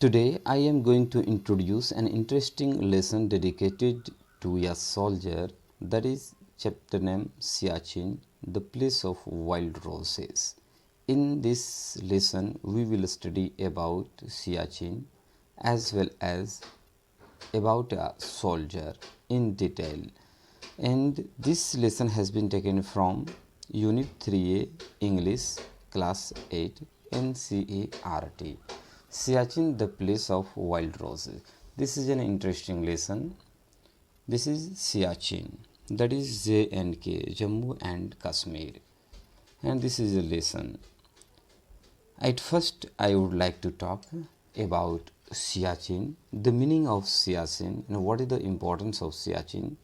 Today I am going to introduce an interesting lesson dedicated to a soldier, that is chapter name Siachen, the place of wild roses. In this lesson we will study about Siachen as well as about a soldier in detail. And this lesson has been taken from Unit 3A English Class 8 NCERT. Siachen, the place of wild roses. This is an interesting lesson. This is Siachen, that is J&K, Jammu and Kashmir. And this is a lesson. At first, I would like to talk about Siachen, the meaning of Siachen, and what is the importance of Siachen.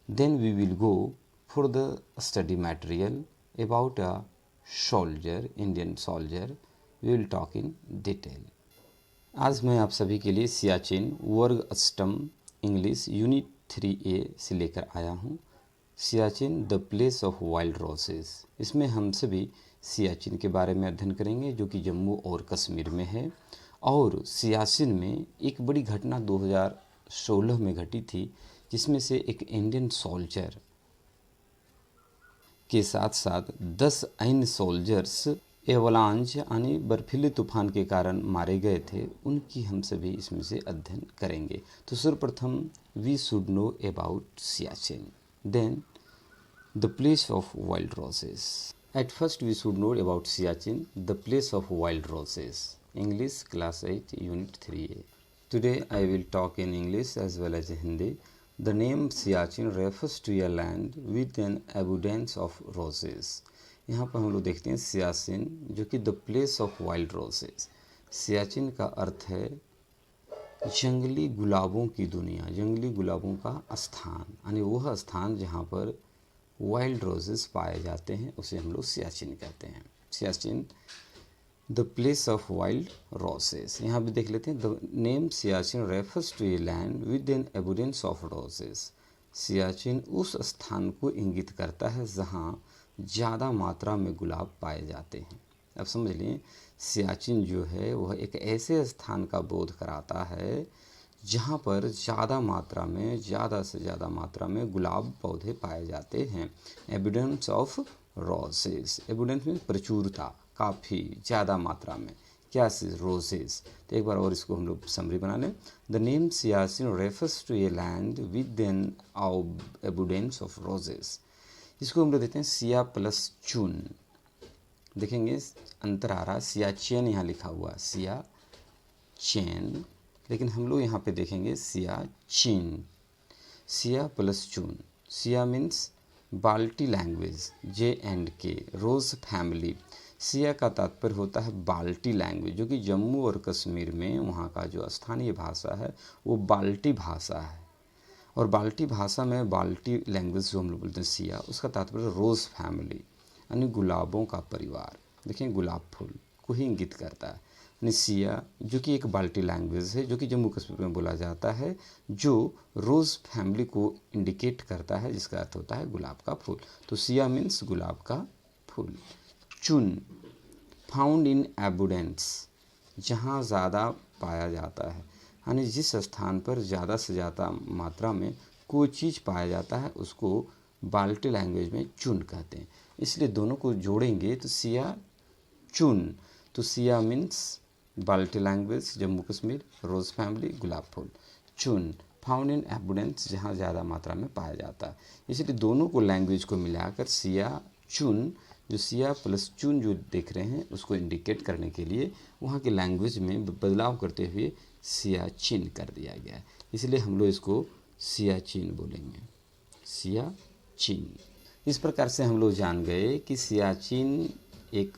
Then we will go for the study material about a soldier, Indian soldier. We will talk in detail. आज मैं आप सभी के लिए सियाचिन वर्ग अष्टम English unit 3A से लेकर आया हूँ। Siachen the place of wild रोसेस। इसमें हम सभी सियाचिन के बारे में अध्ययन करेंगे जो कि जम्मू और कश्मीर में है। और सियाचिन में एक बड़ी घटना 2016 में घटी थी, जिसमें से एक इंडियन सोल्जर के साथ साथ 10 अन्य सोल्जर्स एवलांच यानी बर्फीले तूफान के कारण मारे गए थे। उनकी हम सभी इसमें से अध्ययन करेंगे। तो सर्वप्रथम we should know about Siachen, then the place of wild roses. At first we should know about Siachen, the place of wild roses. English class 8 unit 3A। Today I will talk in English as well as Hindi. The name Siachen refers to a land with an abundance of roses. यहाँ पर हम लोग देखते हैं सियाचिन जो कि the place of wild रोसेस। Siachen का अर्थ है जंगली गुलाबों की दुनिया, जंगली गुलाबों का स्थान, यानी वह स्थान जहाँ पर वाइल्ड रोजेस पाए जाते हैं उसे हम लोग सियाचिन कहते हैं। Siachen the place of wild roses. यहाँ भी देख लेते हैं the name Siachen refers to a land with an abundance of roses. Siachen उस स्थान को इंगित करता है जहाँ ज़्यादा मात्रा में गुलाब पाए जाते हैं। अब समझ लें, सियाचिन जो है वह एक ऐसे स्थान का बोध कराता है जहाँ पर ज़्यादा से ज़्यादा मात्रा में गुलाब पौधे पाए जाते हैं। एबुडेंस ऑफ रोसेस, एबुडेंस में प्रचुरता, काफ़ी ज़्यादा मात्रा में, क्या रोसेस। तो एक बार और इसको हम लोग समरी बना लें। The name Siachen refers to a land with an abundance of roses. इसको हम लोग देते हैं सिया प्लस चून। देखेंगे अंतर आ रहा है, सियाचेन यहाँ लिखा हुआ सिया चैन, लेकिन हम लोग यहाँ पे देखेंगे सियाचिन, सिया प्लस चून। सिया मीन्स बाल्टी लैंग्वेज, J&K रोज फैमिली। सिया का तात्पर्य होता है बाल्टी लैंग्वेज, जो कि जम्मू और कश्मीर में वहाँ का जो स्थानीय भाषा है वो बाल्टी भाषा है। और बाल्टी भाषा में बाल्टी लैंग्वेज जो हम लोग बोलते हैं सिया, उसका तात्पर्य रोज़ फैमिली यानी गुलाबों का परिवार। देखिए गुलाब फूल को ही इंगित करता है। यानी सिया जो कि एक बाल्टी लैंग्वेज है जो कि जम्मू कश्मीर में बोला जाता है, जो रोज़ फैमिली को इंडिकेट करता है, जिसका अर्थ होता है गुलाब का फूल। तो सिया मीन्स गुलाब का फूल। चुन फाउंड इन एबुडेंस, जहाँ ज़्यादा पाया जाता है, यानी जिस स्थान पर ज़्यादा से ज़्यादा मात्रा में कोई चीज़ पाया जाता है उसको बाल्टी लैंग्वेज में चुन कहते हैं। इसलिए दोनों को जोड़ेंगे तो सिया चुन। तो सिया मीन्स बाल्टी लैंग्वेज जम्मू कश्मीर, रोज़ फैमिली गुलाब फूल। चुन फाउंड इन एबुडेंस, जहाँ ज़्यादा मात्रा में पाया जाता है। इसलिए दोनों को लैंग्वेज को मिलाकर सिया चुन, जो सिया प्लस चुन जो देख रहे हैं उसको इंडिकेट करने के लिए वहाँ के लैंग्वेज में बदलाव करते हुए सियाचिन कर दिया गया है। इसलिए हम लोग इसको सियाचिन बोलेंगे, सियाचिन। इस प्रकार से हम लोग जान गए कि सियाचिन एक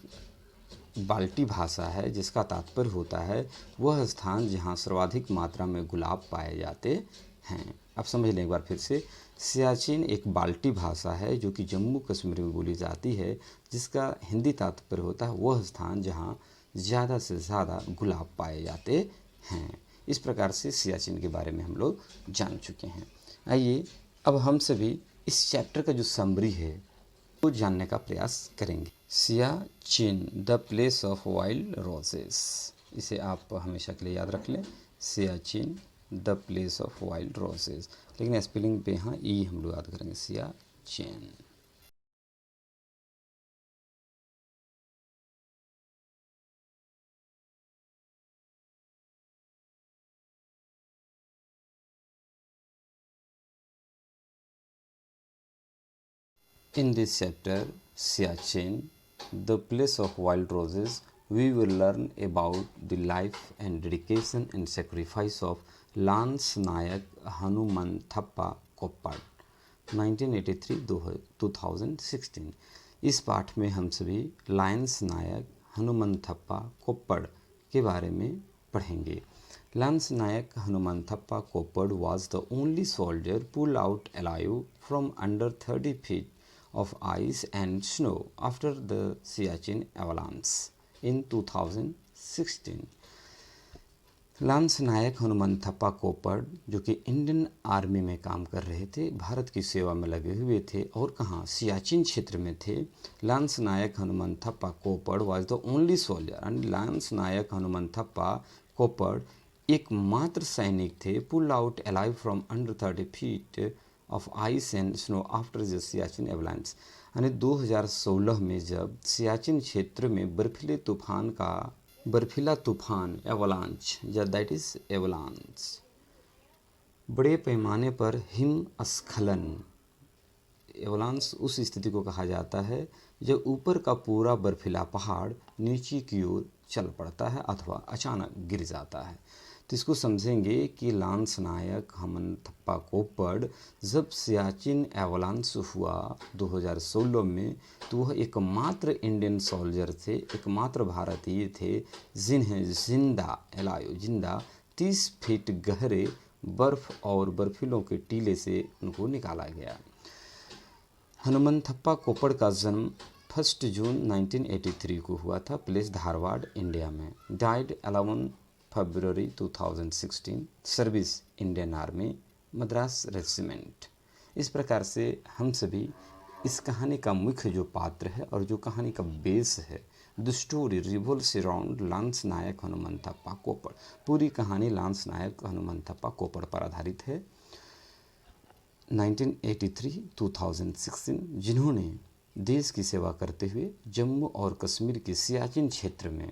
बाल्टी भाषा है जिसका तात्पर्य होता है वह स्थान जहाँ सर्वाधिक मात्रा में गुलाब पाए जाते हैं। अब समझ लें एक बार फिर से, सियाचिन एक बाल्टी भाषा है जो कि जम्मू कश्मीर में बोली जाती है, जिसका हिंदी तात्पर्य होता है वह स्थान जहाँ ज़्यादा से ज़्यादा गुलाब पाए जाते हैं। इस प्रकार से सियाचिन के बारे में हम लोग जान चुके हैं। आइए अब हम सभी इस चैप्टर का जो समरी है वो जानने का प्रयास करेंगे। Siachen the place of wild roses. इसे आप हमेशा के लिए याद रख लें, Siachen the place of wild roses, लेकिन स्पेलिंग पे यहाँ ई हम लोग याद करेंगे, Siachen. In this chapter, Siachen, the place of wild roses, we will learn about the life and dedication and sacrifice of Lance Nayak Hanumanthappa Koppad 1983-2016। इस पाठ में हम सभी लायंस नायक हनुमंथप्पा कोप्पड़ के बारे में पढ़ेंगे। Lance Nayak Hanumanthappa Koppad was the only soldier pulled out alive from under 30 feet of ice and snow after the Siachen avalanche in 2016। Lance Naik Hanumanthappa Koppal जो कि इंडियन आर्मी में काम कर रहे थे, भारत की सेवा में लगे हुए थे और कहाँ, सियाचिन क्षेत्र में थे। Lance Naik Hanumanthappa Koppad was the only soldier and lance Naik Hanumanthappa Koppad एकमात्र सैनिक थे pull out alive from under 30 feet of ice and snow after the Siachen avalanche. यानी 2016 में जब सियाचिन क्षेत्र में बर्फीला तूफान एवलांच या दैट इज एवलांच, बड़े पैमाने पर हिमस्खलन, एवलांच उस स्थिति को कहा जाता है जब ऊपर का पूरा बर्फीला पहाड़ नीचे की ओर चल पड़ता है अथवा अचानक गिर जाता है। तो इसको समझेंगे कि लांस नायक हनुमंथप्पा कोप्पड़ जब सियाचिन एवलांच हुआ 2016 में, तो वह एकमात्र इंडियन सोल्जर थे, एकमात्र भारतीय थे जिन्हें जिंदा 30 फीट गहरे बर्फ और बर्फीलों के टीले से उनको निकाला गया। हनुमंथप्पा कोप्पड़ का जन्म 1 जून 1983 को हुआ था, प्लेस धारवाड़, इंडिया में। डाइड 11 फरवरी 2016, service Indian army, Madras regiment. इस प्रकार से हम सभी इस कहानी का मुख्य जो पात्र है और जो कहानी का बेस है, the story revolves around lance Naik Hanumanthappa Koppad. पूरी कहानी लांस नायक हनुमंथप्पा कोप्पड़ पर आधारित है। 1983-2016 जिन्होंने देश की सेवा करते हुए जम्मू और कश्मीर के सियाचिन क्षेत्र में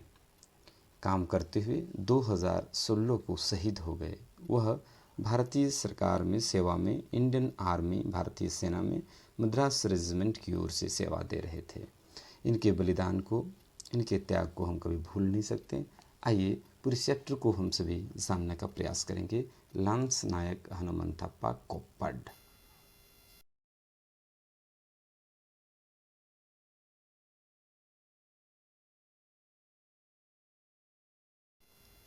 काम करते हुए 2016 को शहीद हो गए। वह भारतीय सरकार में सेवा में इंडियन आर्मी, भारतीय सेना में मद्रास रेजिमेंट की ओर से सेवा दे रहे थे। इनके बलिदान को, इनके त्याग को हम कभी भूल नहीं सकते। आइए पूरे चैप्टर को हम सभी जानने का प्रयास करेंगे। लांस नायक हनुमंथप्पा कोप्पड़।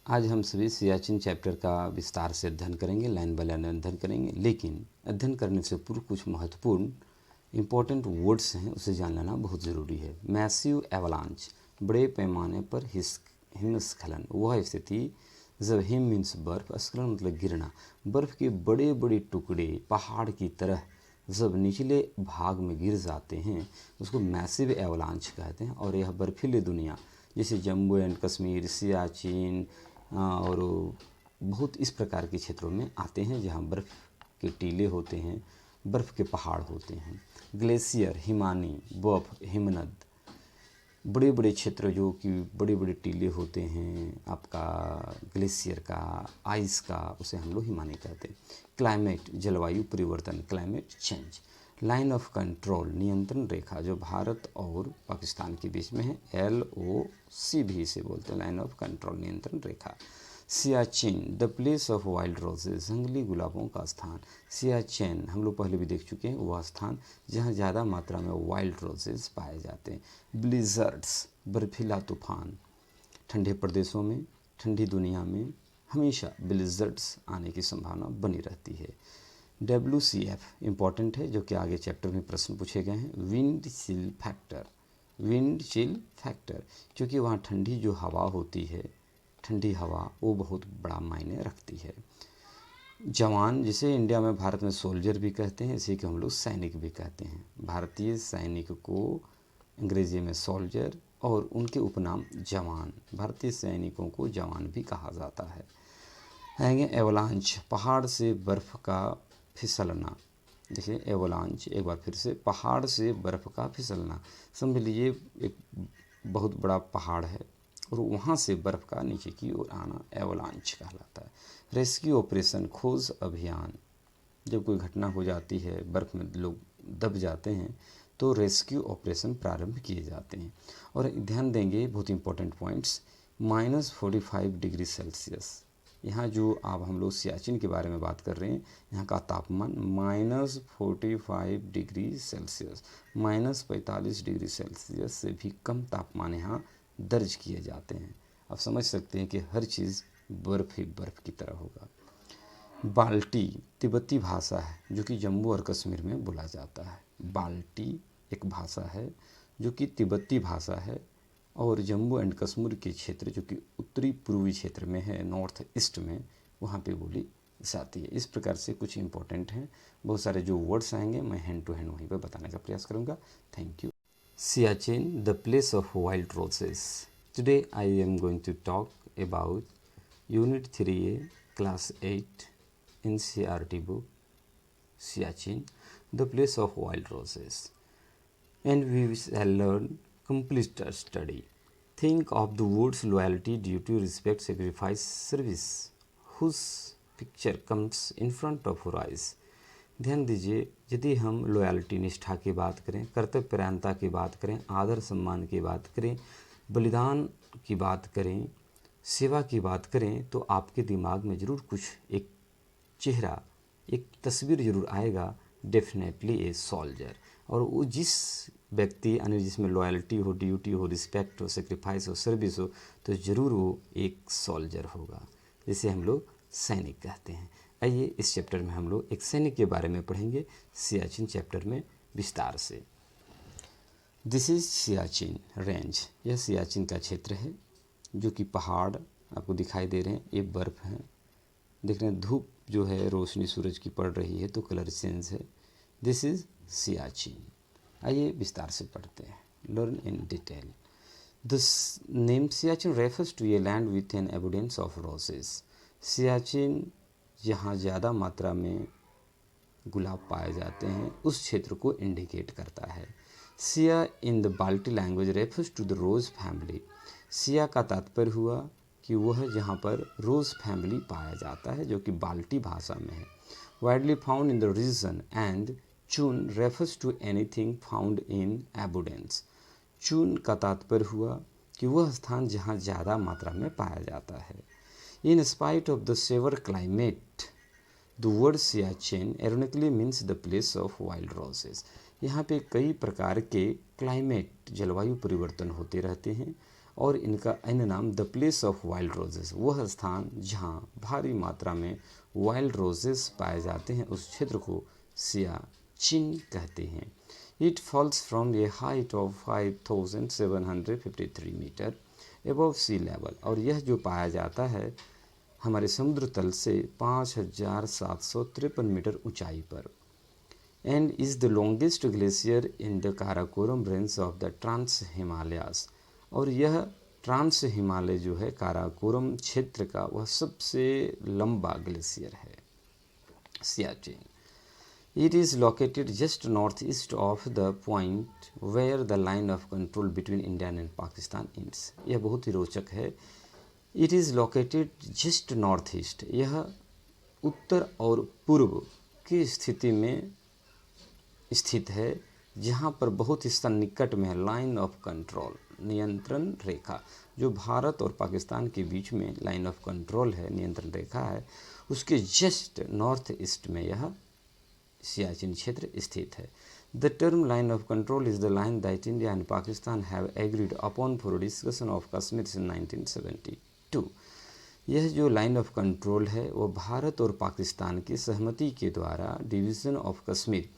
आज हम सभी सियाचिन चैप्टर का विस्तार से अध्ययन करेंगे, लाइन बाय लाइन अध्ययन करेंगे, लेकिन अध्ययन करने से पूर्व कुछ महत्वपूर्ण इम्पोर्टेंट वर्ड्स हैं, उसे जान लेना बहुत ज़रूरी है। मैसिव एवलांच, बड़े पैमाने पर हिमस्खलन, वह स्थिति जब हिम मीन्स बर्फ, स्खलन मतलब गिरना, बर्फ के बड़े बड़े टुकड़े पहाड़ की तरह जब निचले भाग में गिर जाते हैं, उसको मैसिव एवलांच कहते हैं। और यह बर्फीली दुनिया जैसे जम्मू एंड कश्मीर, सियाचिन और बहुत इस प्रकार के क्षेत्रों में आते हैं जहाँ बर्फ़ के टीले होते हैं, बर्फ़ के पहाड़ होते हैं। ग्लेशियर, हिमानी, बर्फ, हिमनद, बड़े बड़े क्षेत्र जो कि बड़े बड़े टीले होते हैं आपका ग्लेशियर का, आइस का, उसे हम लोग हिमानी कहते हैं। क्लाइमेट, जलवायु परिवर्तन, climate change. Line of control, नियंत्रण रेखा जो भारत और पाकिस्तान के बीच में है, LOC भी इसे बोलते हैं, लाइन ऑफ कंट्रोल, नियंत्रण रेखा। Siachen, the place of wild roses, जंगली गुलाबों का स्थान। सियाचिन हम लोग पहले भी देख चुके हैं, वह स्थान जहाँ ज़्यादा मात्रा में वाइल्ड रोजेज पाए जाते हैं। ब्लिजर्ड्स, बर्फीला तूफान, ठंडे प्रदेशों में, ठंडी दुनिया में हमेशा ब्लिजर्ड्स आने की संभावना बनी रहती है। WCF इम्पॉर्टेंट है, जो कि आगे चैप्टर में प्रश्न पूछे गए हैं। Wind chill factor, wind chill factor, क्योंकि वहाँ ठंडी जो हवा होती है, ठंडी हवा वो बहुत बड़ा मायने रखती है। जवान, जिसे इंडिया में भारत में सोल्जर भी कहते हैं, इसी को हम लोग सैनिक भी कहते हैं। भारतीय सैनिक को अंग्रेजी में सोल्जर, और उनके उपनाम जवान। भारतीय सैनिकों को जवान भी कहा जाता है। आएंगे एवलांच, पहाड़ से बर्फ़ का फिसलना। देखिए एवलांच, एक बार फिर से, पहाड़ से बर्फ़ का फिसलना। समझ लीजिए एक बहुत बड़ा पहाड़ है और वहाँ से बर्फ़ का नीचे की ओर आना एवलांच कहलाता है। रेस्क्यू ऑपरेशन, खोज अभियान। जब कोई घटना हो जाती है, बर्फ़ में लोग दब जाते हैं, तो रेस्क्यू ऑपरेशन प्रारंभ किए जाते हैं। और ध्यान देंगे बहुत इंपॉर्टेंट पॉइंट्स, -45 डिग्री सेल्सियस। यहाँ जो अब हम लोग सियाचिन के बारे में बात कर रहे हैं, यहाँ का तापमान -45 डिग्री सेल्सियस, -45 डिग्री सेल्सियस से भी कम तापमान यहाँ दर्ज किए जाते हैं। आप समझ सकते हैं कि हर चीज़ बर्फ़ ही बर्फ़ की तरह होगा। बाल्टी तिब्बती भाषा है जो कि जम्मू और कश्मीर में बोला जाता है। बाल्टी एक भाषा है जो कि तिब्बती भाषा है और जम्मू एंड कश्मीर के क्षेत्र जो कि उत्तरी पूर्वी क्षेत्र में है, नॉर्थ ईस्ट में, वहाँ पे बोली जाती है। इस प्रकार से कुछ इंपॉर्टेंट हैं, बहुत सारे जो वर्ड्स आएंगे मैं हैंड टू हैंड वहीं पर बताने का प्रयास करूँगा। Thank you. Siachen, the place of wild roses. Today I am going to talk about unit 3A class 8 NCERT book, Siachen, the place of wild roses. And we shall learn complete study. Think of the words loyalty, duty, respect, sacrifice, service, whose picture comes in front of our eyes. ध्यान दीजिए, यदि हम loyalty निष्ठा की बात करें, कर्तव्यपरायणता की बात करें, आदर सम्मान की बात करें, बलिदान की बात करें, सेवा की बात करें, तो आपके दिमाग में ज़रूर कुछ एक चेहरा, एक तस्वीर जरूर आएगा, डेफिनेटली ए सोल्जर। और वो जिस व्यक्ति यानी जिसमें लॉयल्टी हो, ड्यूटी हो, रिस्पेक्ट हो, सेक्रीफाइस हो, सर्विस हो, तो ज़रूर वो एक सोल्जर होगा, जिसे हम लोग सैनिक कहते हैं। आइए इस चैप्टर में हम लोग एक सैनिक के बारे में पढ़ेंगे, सियाचिन चैप्टर में विस्तार से। दिस इज सियाचिन रेंज, यह सियाचिन का क्षेत्र है जो कि पहाड़ आपको दिखाई दे रहे हैं, ये बर्फ़ है, देख रहे हैं, धूप जो है, रोशनी सूरज की पड़ रही है तो कलर चेंज है। This is Siachen. आइए विस्तार से पढ़ते हैं, learn in detail. The name Siachen refers to a land with an evidence of roses. Siachen जहाँ ज़्यादा मात्रा में गुलाब पाए जाते हैं, उस क्षेत्र को इंडिकेट करता है। Sia in the Balti language refers to the rose family. Sia का तात्पर्य हुआ कि वह जहाँ पर रोज़ फैमिली पाया जाता है, जो कि बाल्टी भाषा में है। Widely found in the region, and Chun refers to anything found in abundance. Chun का तात्पर्य हुआ कि वह स्थान जहाँ ज़्यादा मात्रा में पाया जाता है। In spite of the severe climate, the word Siachen ironically means the place of wild roses. यहाँ पे कई प्रकार के क्लाइमेट, जलवायु परिवर्तन होते रहते हैं और इनका अन्य नाम the place of wild roses, वह स्थान जहाँ भारी मात्रा में वाइल्ड रोजेस पाए जाते हैं, उस क्षेत्र को सियाचिन कहते हैं। It falls from a height of 5753 metre above sea level, और यह जो पाया जाता है हमारे समुद्र तल से 5753 मीटर ऊंचाई पर। And is the longest glacier in the Karakoram range of the trans Himalayas, और यह ट्रांस हिमालय जो है काराकोरम क्षेत्र का वह सबसे लंबा ग्लेशियर है Siachen. It is located just northeast of the point where the line of control between India and Pakistan ends. यह बहुत ही रोचक है। It is located just northeast, यह उत्तर और पूर्व की स्थिति में स्थित है, जहाँ पर बहुत ही सन्निकट में है लाइन ऑफ कंट्रोल, नियंत्रण रेखा, जो भारत और पाकिस्तान के बीच में लाइन ऑफ कंट्रोल है, नियंत्रण रेखा है, उसके जस्ट नॉर्थ ईस्ट में यह सियाचिन क्षेत्र स्थित है। The term line of control is the line that India and Pakistan have agreed upon for discussion of Kashmir in 1972। यह जो लाइन ऑफ कंट्रोल है वो भारत और पाकिस्तान की सहमति के द्वारा डिवीज़न ऑफ कश्मीर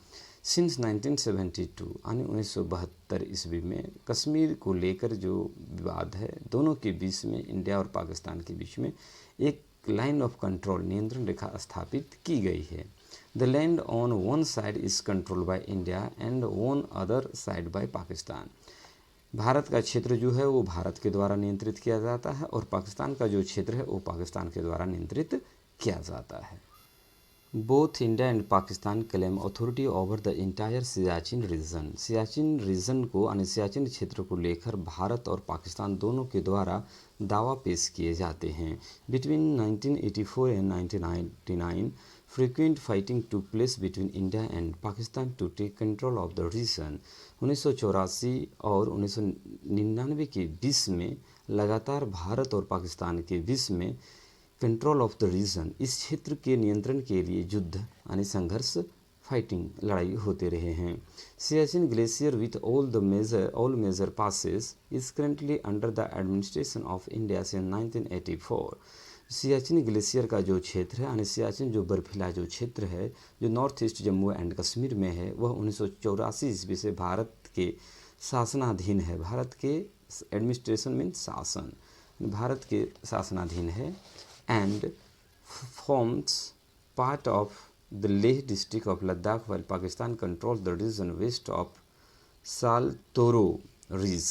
सिंस 1972 यानी 1972 ईस्वी में कश्मीर को लेकर जो विवाद है, दोनों के बीच में, इंडिया और पाकिस्तान के बीच में एक लाइन ऑफ कंट्रोल, नियंत्रण रेखा स्थापित की गई है। The land on one side is controlled by India and on other side by Pakistan. Bharat का क्षेत्र जो है वो भारत के द्वारा नियंत्रित किया जाता है और पाकिस्तान का जो क्षेत्र है वो पाकिस्तान के द्वारा नियंत्रित किया जाता है। Both India and Pakistan claim authority over the entire Siachen region. Siachen region को यानी सियाचिन क्षेत्र को लेकर भारत और पाकिस्तान दोनों के द्वारा दावा पेश किए जाते हैं। Between 1984 and 1999 frequent fighting took place between India and Pakistan to take control of the region. 1984 और 1999 के बीच में लगातार भारत और पाकिस्तान के बीच में कंट्रोल ऑफ द रीजन, इस क्षेत्र के नियंत्रण के लिए युद्ध यानी संघर्ष, फाइटिंग, लड़ाई होते रहे हैं। Siachen glacier with all major passes is currently under the administration of India since 1984। Siachen glacier का जो क्षेत्र है यानी सियाचिन जो बर्फीला जो क्षेत्र है जो north east Jammu and Kashmir में है, वह 1984 ईस्वी से भारत के शासनाधीन है। भारत के एडमिनिस्ट्रेशन मीन शासन, भारत के शासनाधीन है। And forms part of the Leh district of Ladakh, while Pakistan controls the region west of Saltoro रीज।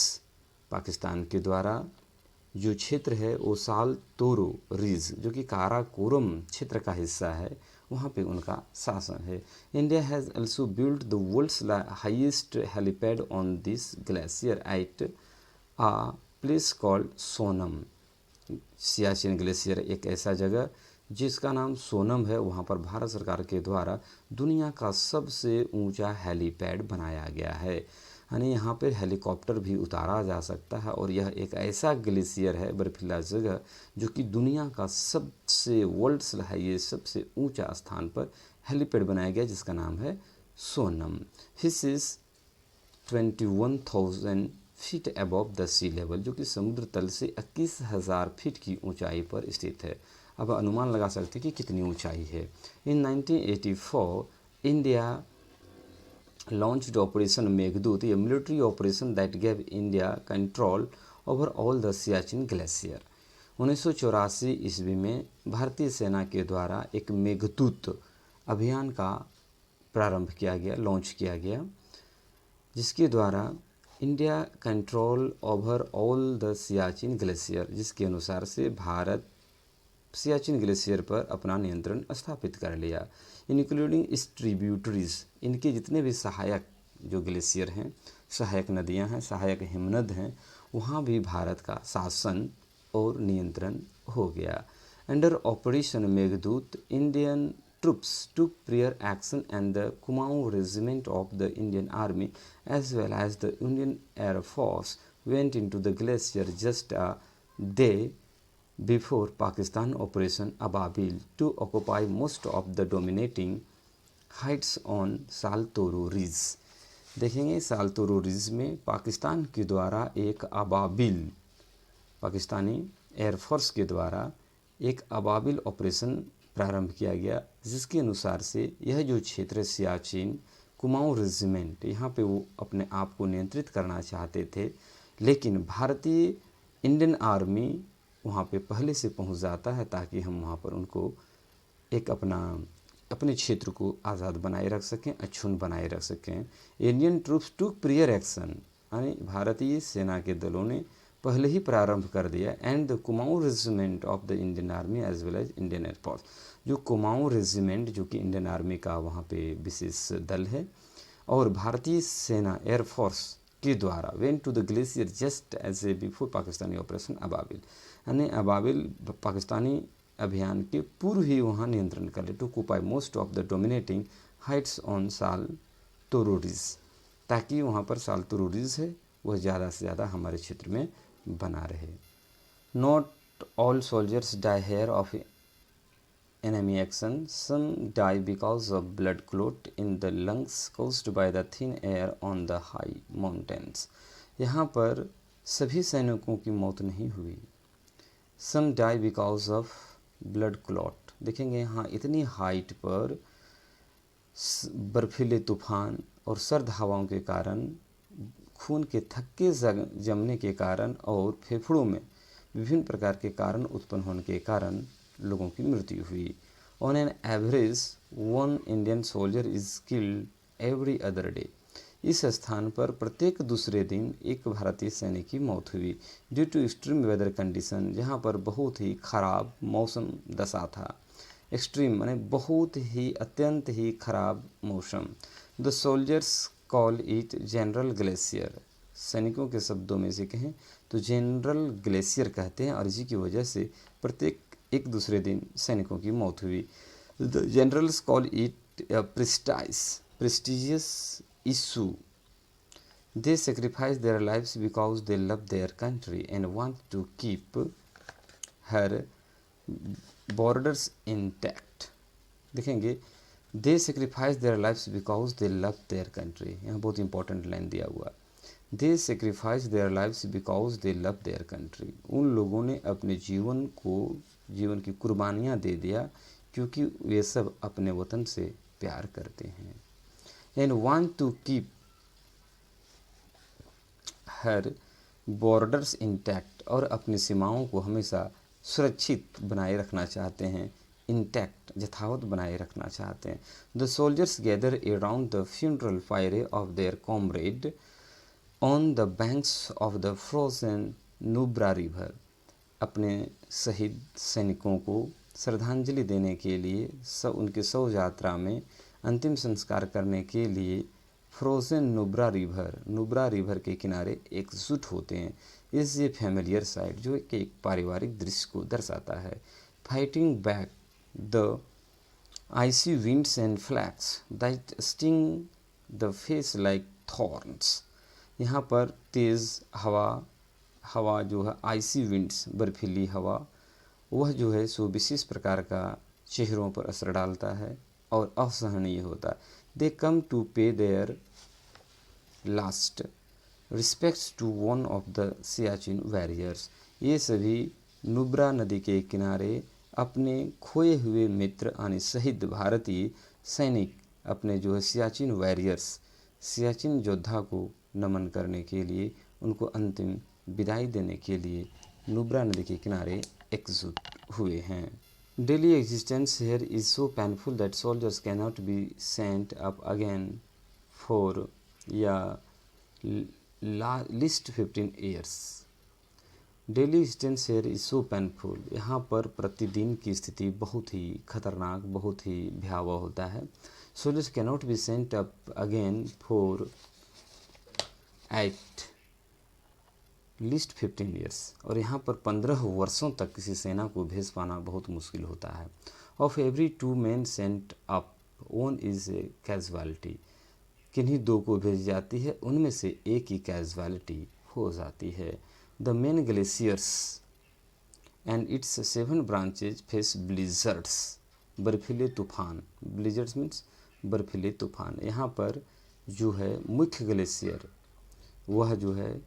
Pakistan के द्वारा जो क्षेत्र है वो सालतोरो रीज जो कि काराकोरम क्षेत्र का हिस्सा है, वहाँ पे उनका शासन है। India has also built the world's highest helipad on this glacier at a place called Sonam. Siachen glacier एक ऐसा जगह जिसका नाम सोनम है, वहाँ पर भारत सरकार के द्वारा दुनिया का सबसे ऊंचा हेलीपैड बनाया गया है, यानी यहाँ पर हेलीकॉप्टर भी उतारा जा सकता है। और यह एक ऐसा ग्लेशियर है, बर्फीला जगह, जो कि दुनिया का सबसे वर्ल्ड्स हाईएस्ट सबसे ऊंचा स्थान पर हेलीपैड बनाया गया जिसका नाम है Sonam. His is 21,000 feet above the sea level, जो कि समुद्र तल से 21,000 फीट की ऊंचाई पर स्थित है। अब अनुमान लगा सकते हैं कि कितनी ऊंचाई है। इन 1984 India launched operation Meghdoot, A military operation that gave India control over all the Siachen glacier. 1984 ईस्वी में भारतीय सेना के द्वारा एक मेघदूत अभियान का प्रारंभ किया गया, लॉन्च किया गया, जिसके द्वारा India control over all the Siachen glacier, जिसके अनुसार से भारत सियाचिन ग्लेशियर पर अपना नियंत्रण स्थापित कर लिया। इंक्लूडिंग इस ट्रिब्यूटरीज, इनके जितने भी सहायक जो ग्लेशियर हैं, सहायक नदियां हैं, सहायक हिमनद हैं, वहाँ भी भारत का शासन और नियंत्रण हो गया। Under operation Meghdoot Indian troops took prior action and the Kumaon regiment of the Indian Army as well as the Indian Air Force went into the glacier just a day before Pakistan Operation Ababil to occupy most of the dominating heights on Saltoro ridge. देखेंगे Saltoro ridge में पाकिस्तान के द्वारा एक अबाबिल, Pakistani air force के द्वारा एक अबाबिल operation प्रारंभ किया गया, जिसके अनुसार से यह जो क्षेत्र सियाचिन कुमाऊं रेजिमेंट, यहाँ पे वो अपने आप को नियंत्रित करना चाहते थे, लेकिन भारतीय इंडियन आर्मी वहाँ पे पहले से पहुँच जाता है ताकि हम वहाँ पर उनको एक अपने क्षेत्र को आज़ाद बनाए रख सकें, अक्षुण्ण बनाए रख सकें। इंडियन ट्रूप्स टुक प्रियर एक्शन, यानी भारतीय सेना के दलों ने पहले ही प्रारंभ कर दिया। And the Kumaon regiment of the Indian army as well as Indian air force, जो कुमाऊं रेजिमेंट जो कि इंडियन आर्मी का वहाँ पे विशेष दल है, और भारतीय सेना एयरफोर्स के द्वारा went to the glacier just as a before Pakistani operation Ababeel, यानी अबाबिल पाकिस्तानी अभियान के पूर्व ही वहाँ नियंत्रण कर ले, to occupy most of the dominating heights on Saltoro ridge, ताकि वहाँ पर सालतोरो रिज है वह ज़्यादा से ज़्यादा हमारे क्षेत्र में बना रहे। Not all soldiers die here of enemy action, some die because of blood clot in the lungs caused by the thin air on the high mountains। यहाँ पर सभी सैनिकों की मौत नहीं हुई। some die because of blood clot, देखेंगे यहाँ इतनी हाइट पर बर्फीले तूफान और सर्द हवाओं के कारण, खून के थक्के जमने के कारण और फेफड़ों में विभिन्न प्रकार के कारण उत्पन्न होने के कारण लोगों की मृत्यु हुई। On an average 1 Indian soldier is killed every other day, इस स्थान पर प्रत्येक दूसरे दिन एक भारतीय सैनिक की मौत हुई due to extreme weather condition, जहाँ पर बहुत ही खराब मौसम दशा था। एक्सट्रीम माने बहुत ही अत्यंत ही खराब मौसम। The soldiers call it general glacier, सैनिकों के शब्दों में से कहें तो जनरल ग्लेशियर कहते हैं, और इसी की वजह से प्रत्येक एक दूसरे दिन सैनिकों की मौत हुई। The generals call it prestigious issue. They sacrifice their lives because they love their country and want to keep her borders intact. देखेंगे, they sacrifice their lives because they love their country, यहाँ बहुत important line दिया हुआ। They sacrifice their lives because they love their country, उन लोगों ने अपने जीवन की कुर्बानियाँ दे दिया क्योंकि वे सब अपने वतन से प्यार करते हैं। And want to keep her borders intact, और अपनी सीमाओं को हमेशा सुरक्षित बनाए रखना चाहते हैं, इंटैक्ट यथावत बनाए रखना चाहते हैं। The soldiers gather around the funeral fire of their comrade on the banks of the frozen Nubra river, अपने शहीद सैनिकों को श्रद्धांजलि देने के लिए उनके शव यात्रा में अंतिम संस्कार करने के लिए फ्रोजन नुब्रा रिवर के किनारे एकजुट होते हैं। इस ये फैमिलियर साइट जो कि एक पारिवारिक दृश्य को दर्शाता है। Fighting back the icy winds and flakes that sting the face like thorns, यहाँ पर तेज़ हवा जो है, आइसी विंड्स बर्फीली हवा, वह जो है सो विशेष प्रकार का चेहरों पर असर डालता है और असहनीय होता है। They come to pay their last respects to one of the Siachen warriors, ये सभी नुब्रा नदी के किनारे अपने खोए हुए मित्र यानी शहीद भारतीय सैनिक अपने जो है सियाचिन वॉरियर्स, सियाचिन योद्धा को नमन करने के लिए, उनको अंतिम विदाई देने के लिए नुब्रा नदी के किनारे एकजुट हुए हैं। Daily existence here is so painful that soldiers cannot be sent up again for least 15 years. Daily existence here is so painful, यहाँ पर प्रतिदिन की स्थिति बहुत ही खतरनाक, बहुत ही भयावह होता है। Soldiers cannot be sent up again for at least 15 years, और यहाँ पर 15 वर्षों तक किसी सेना को भेज पाना बहुत मुश्किल होता है। Of every 2 men sent up 1 is a casualty, किन्हीं 2 को भेजी जाती है, उनमें से एक ही कैजुअलिटी हो जाती है। The main glaciers and its 7 branches face blizzards, बर्फीले तूफान, ब्लिजर्ड्स मीन्स बर्फीले तूफान। यहाँ पर जो है मुख्य ग्लेशियर वह जो है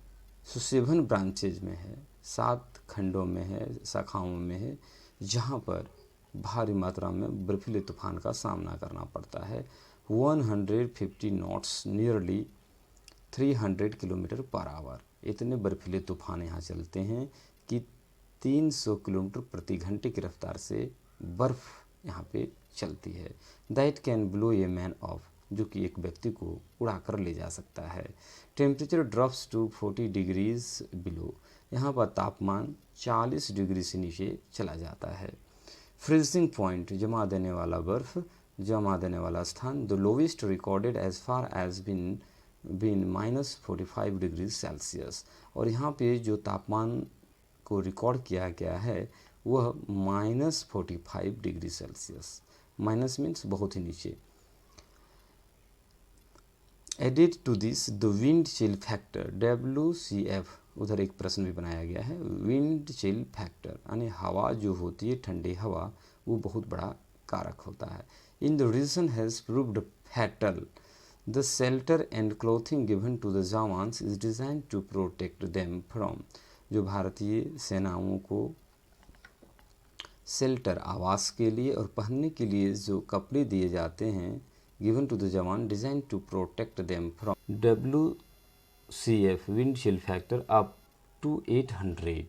7 ब्रांचेज में है, 7 खंडों में है, शाखाओं में है, जहाँ पर भारी मात्रा में बर्फीले तूफान का सामना करना पड़ता है। 150 knots nearly 300 kilometre per hour, इतने बर्फीले तूफान यहाँ चलते हैं कि 300 किलोमीटर प्रति घंटे की रफ्तार से बर्फ़ यहाँ पे चलती है। That can blow a man of, जो कि एक व्यक्ति को उड़ा कर ले जा सकता है। Temperature drops to 40 degrees below, यहाँ पर तापमान 40 डिग्री से नीचे चला जाता है। फ्रीजिंग पॉइंट, जमा देने वाला बर्फ़, जमा देने वाला स्थान। The lowest recorded as far as been -45 degree Celsius, और यहाँ पे जो तापमान को रिकॉर्ड किया गया है वह -45 डिग्री सेल्सियस, माइनस मीन्स बहुत ही नीचे। Added to this the wind chill factor WCF, उधर एक प्रश्न भी बनाया गया है। विंड चिल फैक्टर यानी हवा जो होती है, ठंडी हवा, वो बहुत बड़ा कारक होता है। In the region has proved fatal, the shelter and clothing given to the jawans is design to protect them from, जो भारतीय सेनाओं को शेल्टर आवास के लिए और पहनने के लिए जो कपड़े दिए जाते हैं, given to the jawan, design to protect them from. WCF wind chill factor up to 800,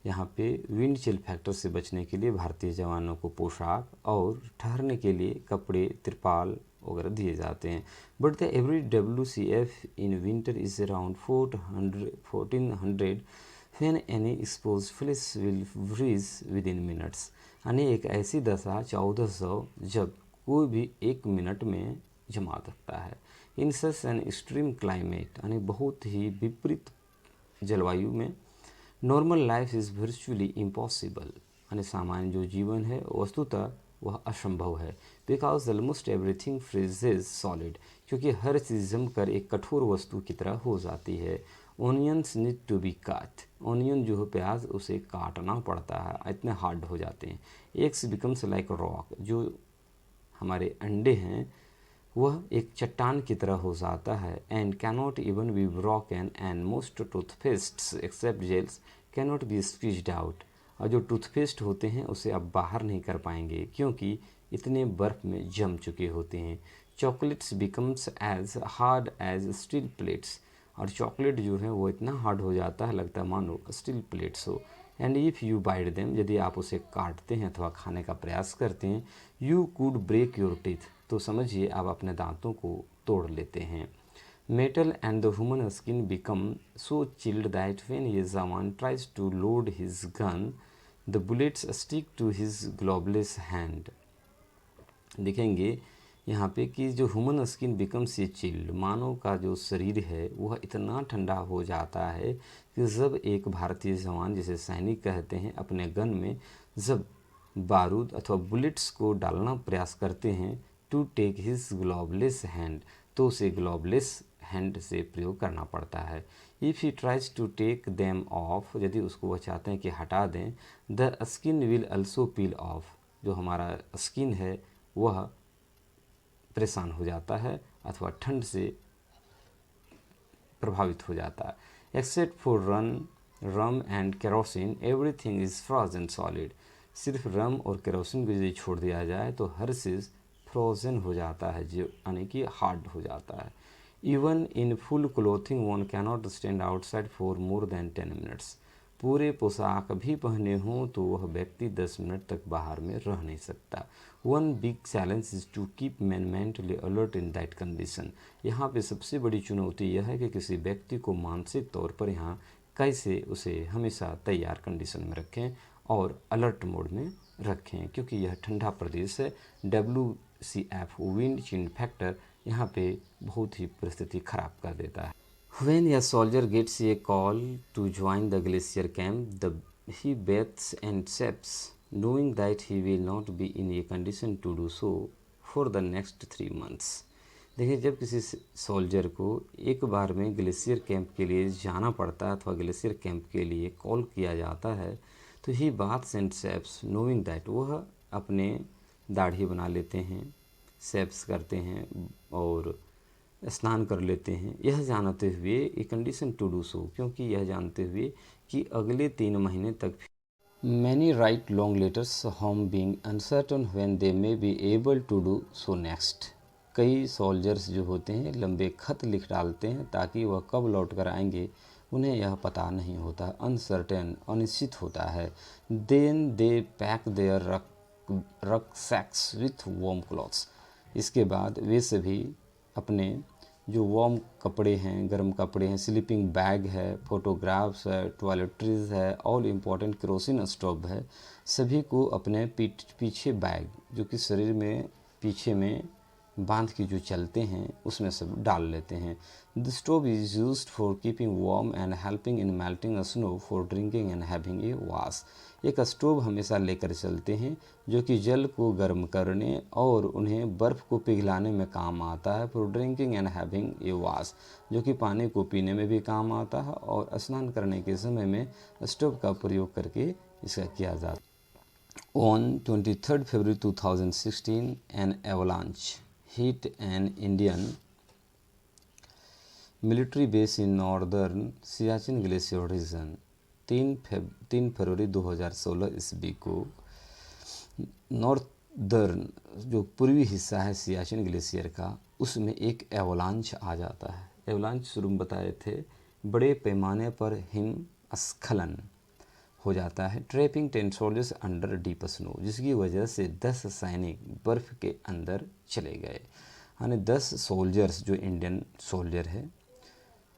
यहाँ पे विंड चिल फैक्टर से बचने के लिए भारतीय जवानों को पोशाक और ठहरने के लिए कपड़े, तिरपाल वगैरह दिए जाते हैं। But the average WCF in winter is around 1400 when any exposed flesh will freeze within minutes। यानी एक ऐसी दशा 1400 जब कोई भी 1 मिनट में जमा सकता है। इन सच एन एक्सट्रीम क्लाइमेट, यानी बहुत ही विपरीत जलवायु में normal life is virtually impossible, यानी सामान्य जो जीवन है वस्तुतः वह असंभव है। बिकॉज ऑलमोस्ट एवरीथिंग फ्रीजेज सॉलिड, क्योंकि हर चीज़ जमकर एक कठोर वस्तु की तरह हो जाती है। ओनियंस नीड टू बी काट, ओनियन जो है प्याज उसे काटना पड़ता है, इतने हार्ड हो जाते हैं। एग्स बिकम्स लाइक रॉक, जो हमारे अंडे हैं वह एक चट्टान की तरह हो जाता है। And cannot even be broken and most toothpastes except gels cannot be squeezed out, और जो टूथपेस्ट होते हैं उसे अब बाहर नहीं कर पाएंगे क्योंकि इतने बर्फ़ में जम चुके होते हैं। Chocolates becomes as hard as steel plates, और चॉकलेट जो है वो इतना हार्ड हो जाता है लगता है मानो स्टील प्लेट्स हो। And if you bite them, यदि आप उसे काटते हैं अथवा खाने का प्रयास करते हैं, you could break your teeth, तो समझिए आप अपने दांतों को तोड़ लेते हैं। Metal and the human skin become so chilled that when ये जवान tries to load his gun the bullets stick to his gloveless hand. देखेंगे यहाँ पे कि जो human skin becomes a chilled, मानव का जो शरीर है वह इतना ठंडा हो जाता है कि जब एक भारतीय जवान, जिसे सैनिक कहते हैं, अपने गन में जब बारूद अथवा बुलेट्स को डालना प्रयास करते हैं to take his gloveless hand, तो उसे ग्लोबलेस हैंड से प्रयोग करना पड़ता है। If he tries to take them off, यदि उसको वह चाहते हैं कि हटा दें, the skin will also peel off, जो हमारा स्किन है वह परेशान हो जाता है अथवा ठंड से प्रभावित हो जाता है। Except for rum and kerosene everything is frozen solid, सिर्फ रम और केरोसिन को यदि छोड़ दिया जाए तो हर चीज़ फ्रोजन हो जाता है, जो यानी कि हार्ड हो जाता है। Even in full clothing one cannot stand outside for more than 10 minutes, पूरे पोशाक भी पहने हों तो वह व्यक्ति 10 मिनट तक बाहर में रह नहीं सकता। One big challenge is to keep man mentally alert in that condition, यहाँ पे सबसे बड़ी चुनौती यह है कि किसी व्यक्ति को मानसिक तौर पर यहाँ कैसे उसे हमेशा तैयार कंडीशन में रखें और अलर्ट मोड में रखें, क्योंकि यह ठंडा प्रदेश है। WCF विंड चिल फैक्टर यहाँ पे बहुत ही परिस्थिति खराब कर देता है। When a soldier gets a call to join the glacier camp, he bathes and saps, knowing that he will not be in a condition to do so for the next 3 months। देखिए, जब किसी soldier को एक बार में glacier camp के लिए जाना पड़ता है अथवा ग्लेशियर कैंप के लिए कॉल किया जाता है, तो ही बाथ्स एंड सेप्स नोइंग दैट, वह अपने दाढ़ी बना लेते हैं, सेप्स करते हैं और स्नान कर लेते हैं, यह जानते हुए a condition to do so, क्योंकि यह जानते हुए कि अगले 3 महीने तक many write long letters home being uncertain when they may be able to do so next. कई सोल्जर्स जो होते हैं लंबे खत लिख डालते हैं ताकि वह कब लौट कर आएंगे उन्हें यह पता नहीं होता, अनसर्टेन अनिश्चित होता है। देन दे पैक देयर रक सैक्स विथ वार्म क्लॉथ्स, इसके बाद वे सभी अपने जो वार्म कपड़े हैं, गर्म कपड़े हैं, स्लीपिंग बैग है, फोटोग्राफ्स है, टॉयलेटरीज है, ऑल इम्पॉर्टेंट केरोसिन स्टोव है, सभी को अपने पीछे बैग, जो कि शरीर में पीछे में बांध के जो चलते हैं, उसमें सब डाल लेते हैं। The stove is used for keeping warm and helping in melting snow for drinking and having a wash. एक स्टोव हमेशा लेकर चलते हैं जो कि जल को गर्म करने और उन्हें बर्फ़ को पिघलाने में काम आता है, for drinking and having a wash, जो कि पानी को पीने में भी काम आता है और स्नान करने के समय में स्टोव का प्रयोग करके इसका किया जाता है। On 23 February 2016 an avalanche hit an Indian military base in northern Siachen Glacier region। 3 फरवरी 2016 ईस्वी को नॉर्दर्न जो पूर्वी हिस्सा है सियाचिन ग्लेशियर का, उसमें एक एवलांच आ जाता है। एवलांच शुरू में बताए थे बड़े पैमाने पर हिमस्खलन हो जाता है, trapping 10 soldiers under deep snow, जिसकी वजह से 10 सैनिक बर्फ़ के अंदर चले गए। यानी 10 सोल्जर्स जो इंडियन सोल्जर है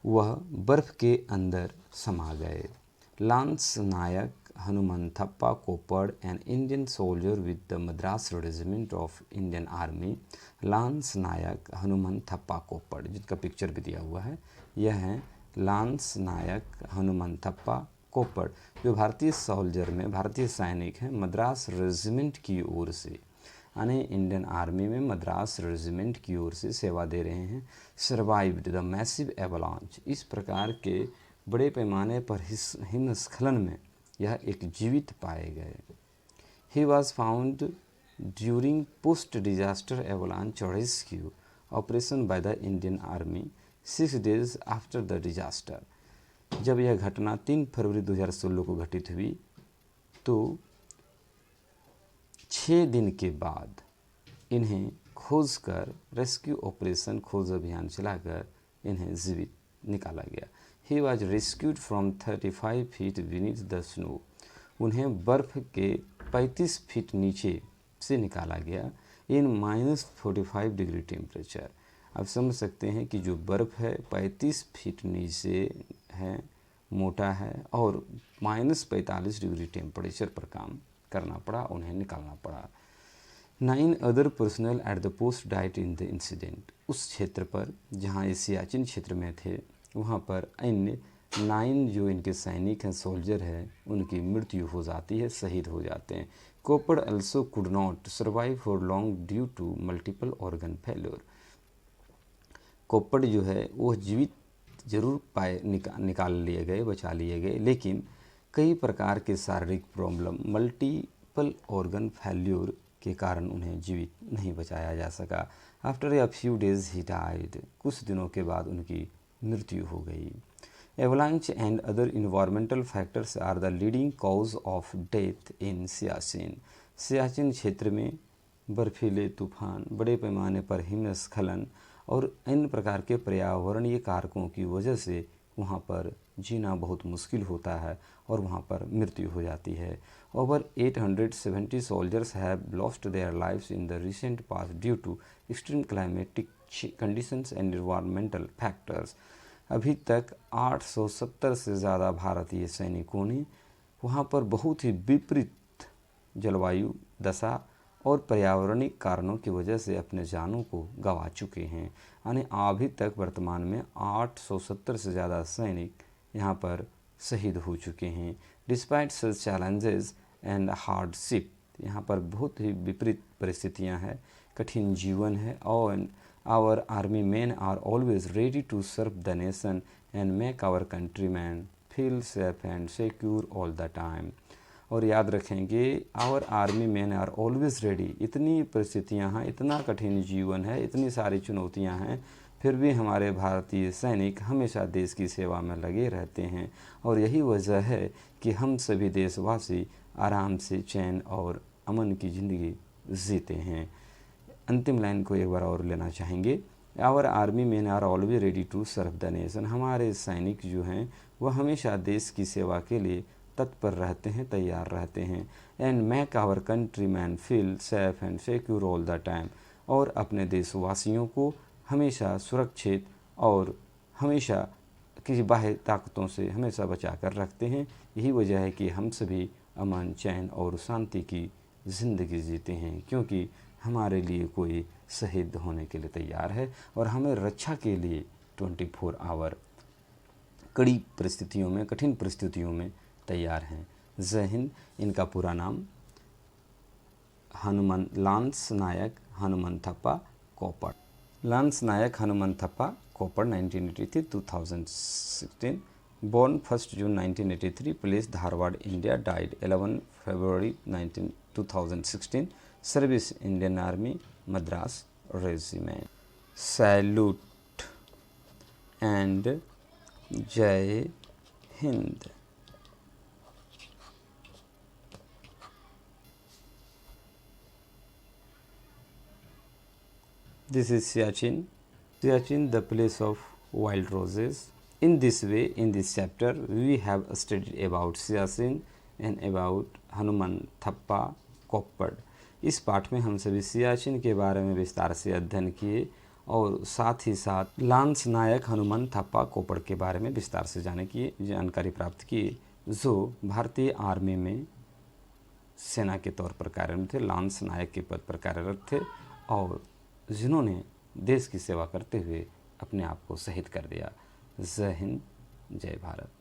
वह बर्फ के अंदर समा गए। Lance Naik Hanumanthappa Koppad, an Indian soldier with the Madras regiment of Indian army. Lance Naik Hanumanthappa Koppad, जिनका पिक्चर भी दिया हुआ है, यह है लांस नायक हनुमंथप्पा कोप्पड़, जो भारतीय सोल्जर में भारतीय सैनिक हैं, मद्रास रेजिमेंट की ओर से, यानी इंडियन आर्मी में मद्रास रेजिमेंट की ओर से सेवा दे रहे हैं। सर्वाइव्ड द मैसिव एवलांच, इस प्रकार के बड़े पैमाने पर हिमस्खलन में यह एक जीवित पाए गए। He was found during post disaster avalanche rescue operation by the Indian army 6 days after the disaster. जब यह घटना 3 फरवरी 2016 को घटित हुई तो 6 दिन के बाद इन्हें खोजकर रेस्क्यू ऑपरेशन, खोज अभियान चलाकर इन्हें जीवित निकाला गया। He was rescued from 35 feet beneath the snow, उन्हें बर्फ के 35 फीट नीचे से निकाला गया इन -45 डिग्री टेम्परेचर। आप समझ सकते हैं कि जो बर्फ़ है 35 फीट नीचे है, मोटा है, और -45 डिग्री टेम्परेचर पर काम करना पड़ा, उन्हें निकालना पड़ा। 9 other personal at the post diet in the incident, उस क्षेत्र पर जहाँ ये सियाचिन क्षेत्र में थे वहाँ पर अन्य 9 जो इनके सैनिक हैं, सोल्जर हैं, उनकी मृत्यु हो जाती है, शहीद हो जाते हैं। Koppad also could not survive for long due to multiple organ failure, Koppad जो है वह जीवित जरूर पाए, निकाल लिए गए, बचा लिए गए, लेकिन कई प्रकार के शारीरिक प्रॉब्लम, मल्टीपल ऑर्गन फेल्योर के कारण उन्हें जीवित नहीं बचाया जा सका। After a few days he died, कुछ दिनों के बाद उनकी मृत्यु हो गई। Avalanche and other environmental factors are the leading cause of death in Siachen, Siachen क्षेत्र में बर्फीले तूफान, बड़े पैमाने पर हिमस्खलन और अन्य प्रकार के पर्यावरणीय कारकों की वजह से वहाँ पर जीना बहुत मुश्किल होता है और वहाँ पर मृत्यु हो जाती है। Over 870 soldiers have lost their lives in the recent past due to extreme climatic conditions and environmental factors. अभी तक 870 से ज़्यादा भारतीय सैनिकों ने वहाँ पर बहुत ही विपरीत जलवायु दशा और पर्यावरणिक कारणों की वजह से अपने जानों को गंवा चुके हैं। यानी अभी तक वर्तमान में 870 से ज़्यादा सैनिक यहाँ पर शहीद हो चुके हैं। Despite such challenges and hardship, यहाँ पर बहुत ही विपरीत परिस्थितियाँ हैं, कठिन जीवन है। और our army man are always ready to serve the nation and make our country man feel safe and secure all the time. और याद रखेंगे, our army man are always ready, इतनी परिस्थितियाँ हैं, इतना कठिन जीवन है, इतनी सारी चुनौतियाँ हैं, फिर भी हमारे भारतीय सैनिक हमेशा देश की सेवा में लगे रहते हैं। और यही वजह है कि हम सभी देशवासी आराम से चैन और अमन की ज़िंदगी जीते हैं। अंतिम लाइन को एक बार और लेना चाहेंगे, our army man are always ready to serve the nation, हमारे सैनिक जो हैं वह हमेशा देश की सेवा के लिए तत्पर रहते हैं, तैयार रहते हैं। And make our country man feel safe and secure all the time, और अपने देशवासियों को हमेशा सुरक्षित और हमेशा किसी बाह्य ताकतों से हमेशा बचा कर रखते हैं। यही वजह है कि हम सभी अमन, चैन और शांति की ज़िंदगी जीते हैं, क्योंकि हमारे लिए कोई शहीद होने के लिए तैयार है और हमें रक्षा के लिए 24 आवर कड़ी परिस्थितियों में, कठिन परिस्थितियों में तैयार हैं। जय हिंद। इनका पूरा नाम lance Naik Hanumanthappa Koppad. Lance Naik Hanumanthappa Koppad 1983-2016, born 1 June 1983, place Dharwad India, died 11 February 2016, service Indian Army, Madras Regiment। Salute and जय Hind. This is Siachen. Siachen, the place of wild roses. In this way, in this chapter, we have studied about Siachen and about Hanumanthappa Koppad। इस पाठ में हम सभी सियाचिन के बारे में विस्तार से अध्ययन किए और साथ ही साथ लांस नायक हनुमान थापा कोपड़ के बारे में विस्तार से जाने की जानकारी प्राप्त की, जो भारतीय आर्मी में सेना के तौर पर कार्यरत थे, लांस नायक के पद पर कार्यरत थे और जिन्होंने देश की सेवा करते हुए अपने आप को शहीद कर दिया। जय हिंद, जय भारत।